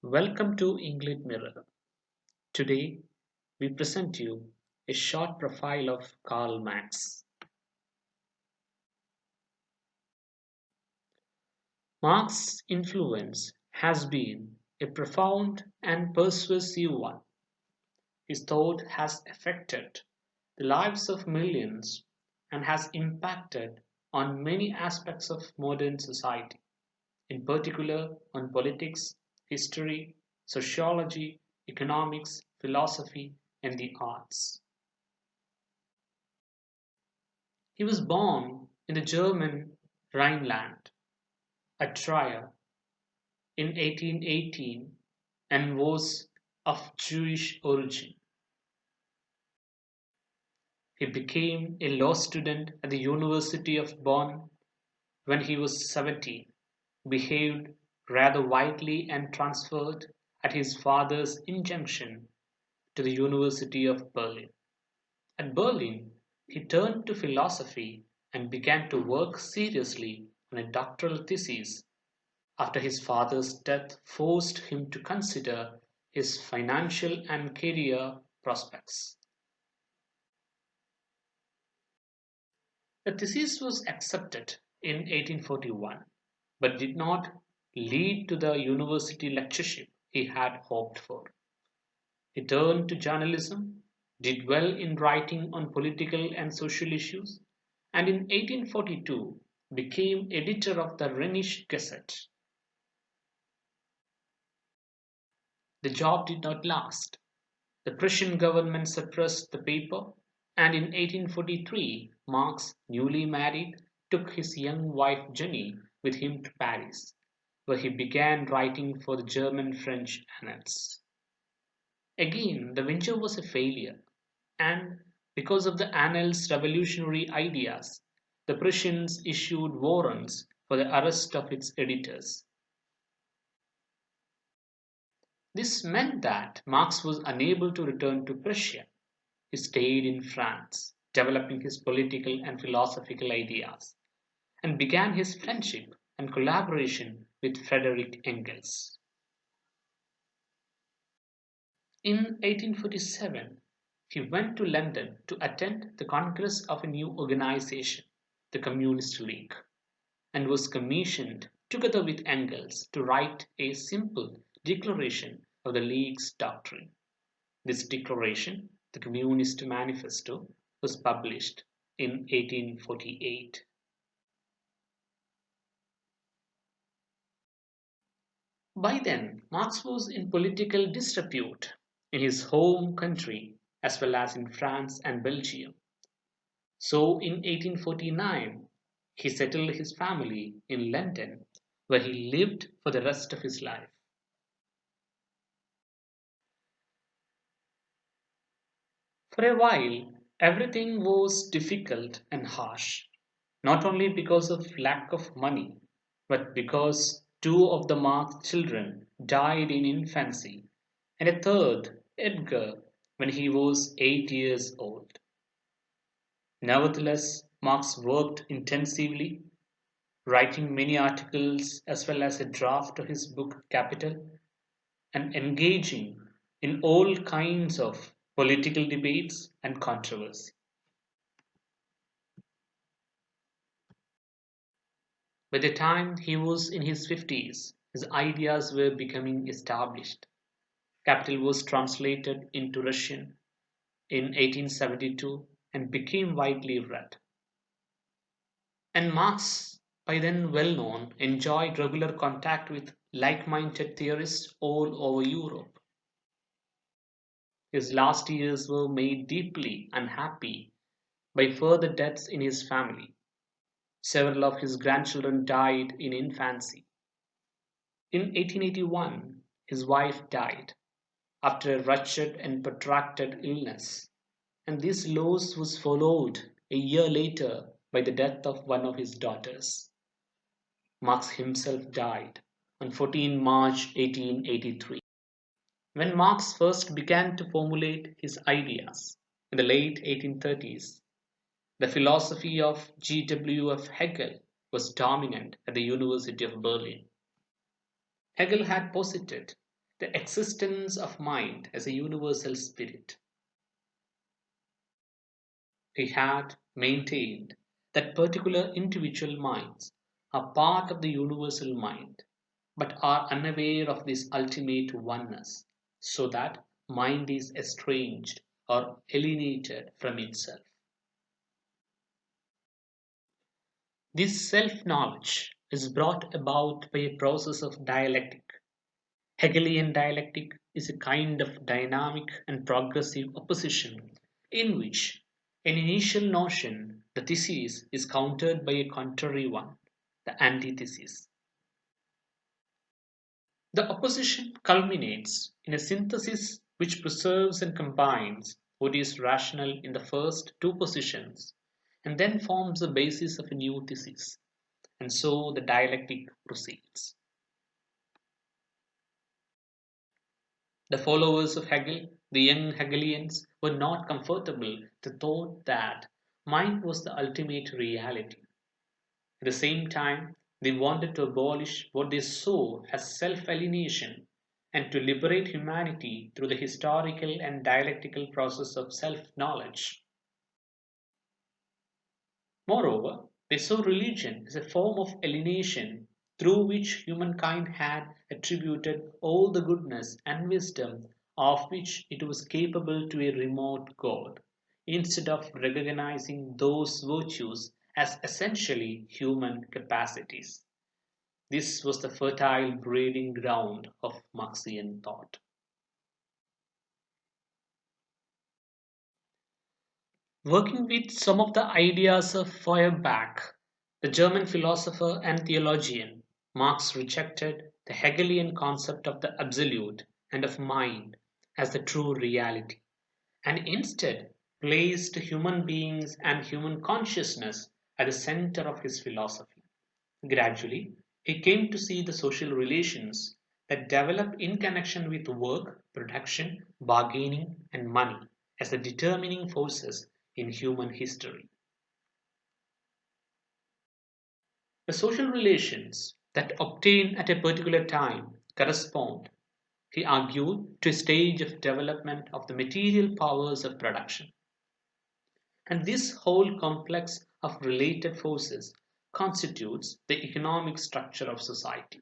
Welcome to English Mirror. Today, we present you a short profile of Karl Marx. Marx's influence has been a profound and persuasive one. His thought has affected the lives of millions and has impacted on many aspects of modern society, in particular on politics, history, sociology, economics, philosophy, and the arts. He was born in the German Rhineland, at Trier, in 1818 and was of Jewish origin. He became a law student at the University of Bonn when he was 17, behaved rather wildly and transferred at his father's injunction to the University of Berlin. At Berlin, he turned to philosophy and began to work seriously on a doctoral thesis after his father's death forced him to consider his financial and career prospects. The thesis was accepted in 1841 but did not lead to the university lectureship he had hoped for. He turned to journalism, did well in writing on political and social issues, and in 1842 became editor of the Rhenish Gazette. The job did not last. The Prussian government suppressed the paper, and in 1843 Marx, newly married, took his young wife Jenny with him to Paris, where he began writing for the German French annals. Again, the venture was a failure, and because of the annals' revolutionary ideas, the Prussians issued warrants for the arrest of its editors. This meant that Marx was unable to return to Prussia. He stayed in France, developing his political and philosophical ideas, and began his friendship and collaboration with Friedrich Engels. In 1847, he went to London to attend the congress of a new organization, the Communist League, and was commissioned together with Engels to write a simple declaration of the League's doctrine. This declaration, the Communist Manifesto, was published in 1848. By then, Marx was in political disrepute in his home country as well as in France and Belgium. So in 1849, he settled his family in London, where he lived for the rest of his life. For a while, everything was difficult and harsh, not only because of lack of money, but because two of the Marx children died in infancy, and a third, Edgar, when he was 8 years old. Nevertheless, Marx worked intensively, writing many articles as well as a draft of his book Capital, and engaging in all kinds of political debates and controversy. By the time he was in his 50s, his ideas were becoming established. Capital was translated into Russian in 1872 and became widely read. And Marx, by then well known, enjoyed regular contact with like minded theorists all over Europe. His last years were made deeply unhappy by further deaths in his family. Several of his grandchildren died in infancy. In 1881, his wife died after a wretched and protracted illness, and this loss was followed a year later by the death of one of his daughters. Marx himself died on 14 March 1883. When Marx first began to formulate his ideas in the late 1830s, the philosophy of JRF Hegel was dominant at the University of Berlin. Hegel had posited the existence of mind as a universal spirit. He had maintained that particular individual minds are part of the universal mind, but are unaware of this ultimate oneness, so that mind is estranged or alienated from itself. This self knowledge is brought about by a process of dialectic. Hegelian dialectic is a kind of dynamic and progressive opposition in which an initial notion, the thesis, is countered by a contrary one, the antithesis. The opposition culminates in a synthesis which preserves and combines what is rational in the first two positions and then forms the basis of a new thesis. And so the dialectic proceeds. The followers of Hegel, the young Hegelians, were not comfortable with the thought that mind was the ultimate reality. At the same time, they wanted to abolish what they saw as self alienation and to liberate humanity through the historical and dialectical process of self knowledge. Moreover, they saw religion as a form of alienation through which humankind had attributed all the goodness and wisdom of which it was capable to a remote God, instead of recognizing those virtues as essentially human capacities. This was the fertile breeding ground of Marxian thought. Working with some of the ideas of Feuerbach, the German philosopher and theologian, Marx rejected the Hegelian concept of the absolute and of mind as the true reality, and instead placed human beings and human consciousness at the center of his philosophy. Gradually, he came to see the social relations that develop in connection with work, production, bargaining, and money as the determining forces in human history. The social relations that obtain at a particular time correspond, he argued, to a stage of development of the material powers of production. And this whole complex of related forces constitutes the economic structure of society.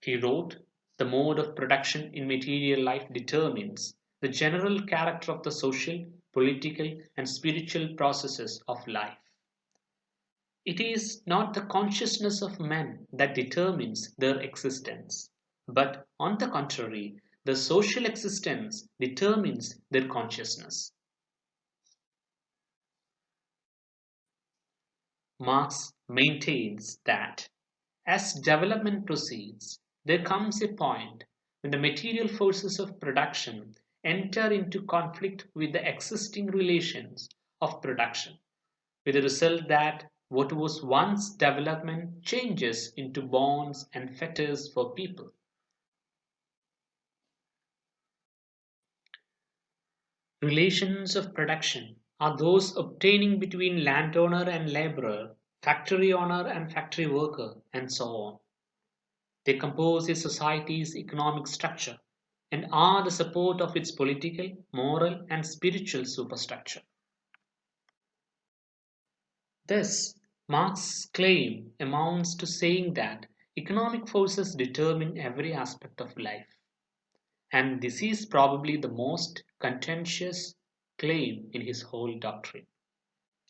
He wrote, "The mode of production in material life determines the general character of the social, political, and spiritual processes of life. It is not the consciousness of men that determines their existence, but, on the contrary, the social existence determines their consciousness." Marx maintains that as development proceeds, there comes a point when the material forces of production enter into conflict with the existing relations of production, with the result that what was once development changes into bonds and fetters for people. Relations of production are those obtaining between landowner and laborer, factory owner and factory worker, and so on. They compose a society's economic structure and are the support of its political, moral, and spiritual superstructure. Thus, Marx's claim amounts to saying that economic forces determine every aspect of life. And this is probably the most contentious claim in his whole doctrine.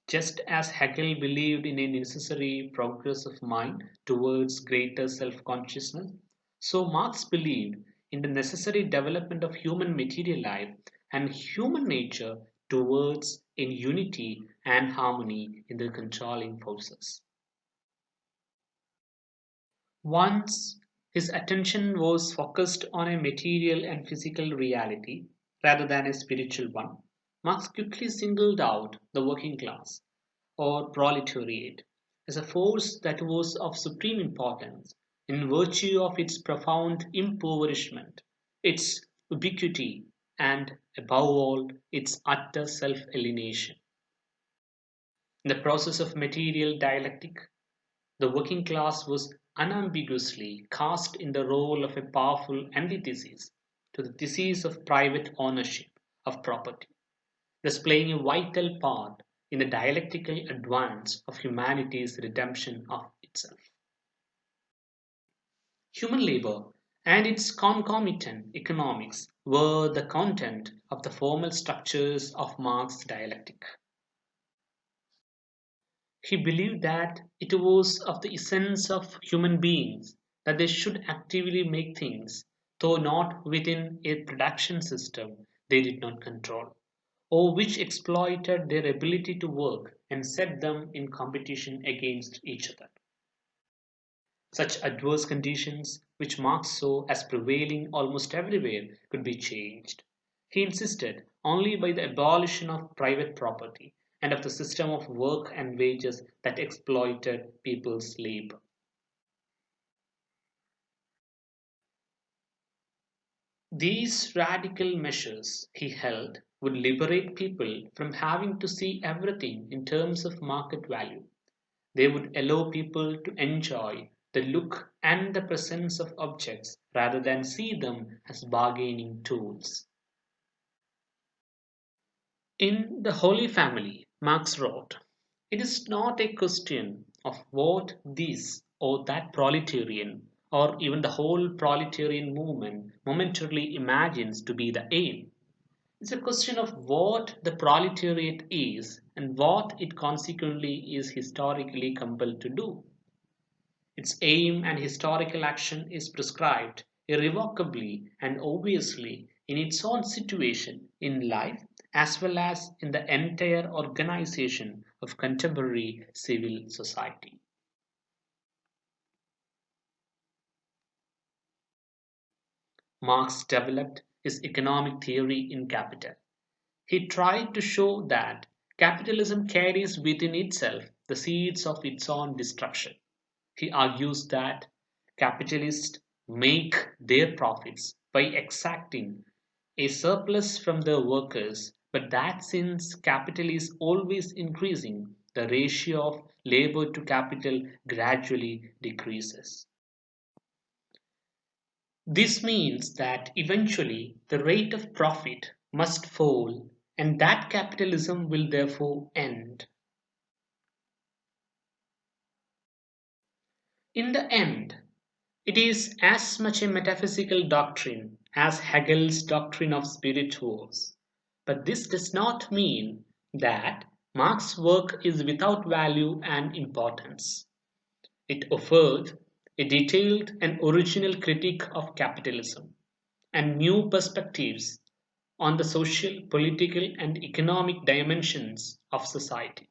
Just as Hegel believed in a necessary progress of mind towards greater self consciousness, so Marx believed in the necessary development of human material life and human nature towards in unity and harmony in the controlling forces. Once his attention was focused on a material and physical reality rather than a spiritual one, Marx quickly singled out the working class, or proletariat, as a force that was of supreme importance in virtue of its profound impoverishment, its ubiquity, and, above all, its utter self alienation. In the process of material dialectic, the working class was unambiguously cast in the role of a powerful antithesis to the thesis of private ownership of property, thus playing a vital part in the dialectical advance of humanity's redemption of itself. Human labor and its concomitant economics were the content of the formal structures of Marx's dialectic. He believed that it was of the essence of human beings that they should actively make things, though not within a production system they did not control, or which exploited their ability to work and set them in competition against each other. Such adverse conditions, which Marx saw as prevailing almost everywhere, could be changed. He insisted only by the abolition of private property and of the system of work and wages that exploited people's labor. These radical measures, he held, would liberate people from having to see everything in terms of market value. They would allow people to enjoy the look and the presence of objects rather than see them as bargaining tools. In The Holy Family, Marx wrote, "It is not a question of what this or that proletarian, or even the whole proletarian movement, momentarily imagines to be the aim. It's a question of what the proletariat is and what it consequently is historically compelled to do. Its aim and historical action is prescribed irrevocably and obviously in its own situation in life as well as in the entire organization of contemporary civil society." Marx developed his economic theory in Capital. He tried to show that capitalism carries within itself the seeds of its own destruction. He argues that capitalists make their profits by exacting a surplus from their workers, but that since capital is always increasing, the ratio of labor to capital gradually decreases. This means that eventually the rate of profit must fall and that capitalism will therefore end. In the end, it is as much a metaphysical doctrine as Hegel's doctrine of spirit was. But this does not mean that Marx's work is without value and importance. It offered a detailed and original critique of capitalism and new perspectives on the social, political, and economic dimensions of society.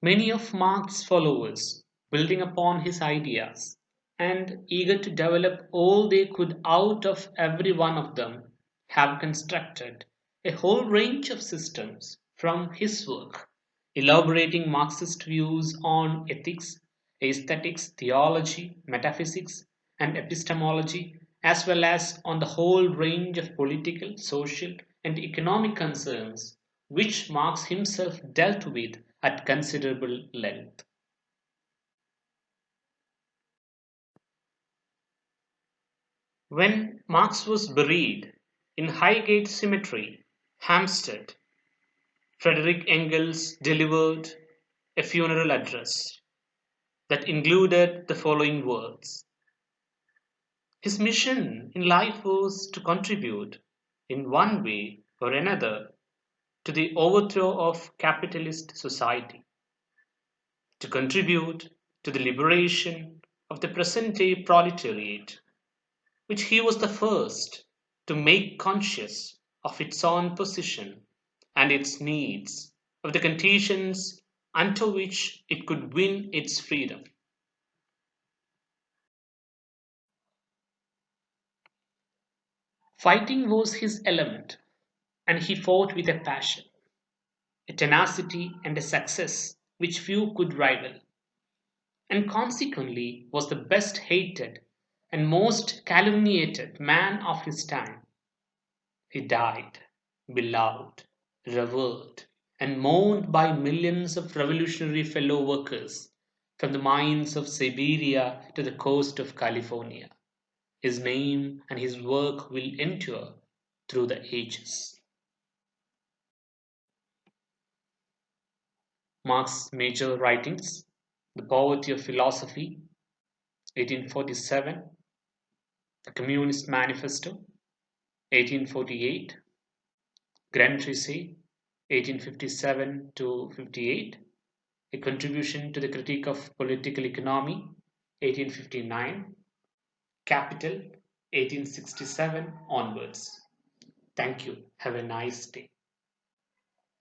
Many of Marx's followers, building upon his ideas and eager to develop all they could out of every one of them, have constructed a whole range of systems from his work, elaborating Marxist views on ethics, aesthetics, theology, metaphysics, and epistemology, as well as on the whole range of political, social, and economic concerns which Marx himself dealt with at considerable length. When Marx was buried in Highgate Cemetery, Hampstead, Frederick Engels delivered a funeral address that included the following words: "His mission in life was to contribute, in one way or another, to the overthrow of capitalist society, to contribute to the liberation of the present day proletariat, which he was the first to make conscious of its own position and its needs, of the conditions unto which it could win its freedom." Fighting was his element, and he fought with a passion, a tenacity, and a success which few could rival, and consequently was the best hated and most calumniated man of his time. He died, beloved, revered, and mourned by millions of revolutionary fellow workers from the mines of Siberia to the coast of California. His name and his work will endure through the ages. Marx's major writings: The Poverty of Philosophy, 1847; The Communist Manifesto, 1848; Grundrisse, 1857 to 58; A Contribution to the Critique of Political Economy, 1859; Capital, 1867 onwards. Thank you. Have a nice day.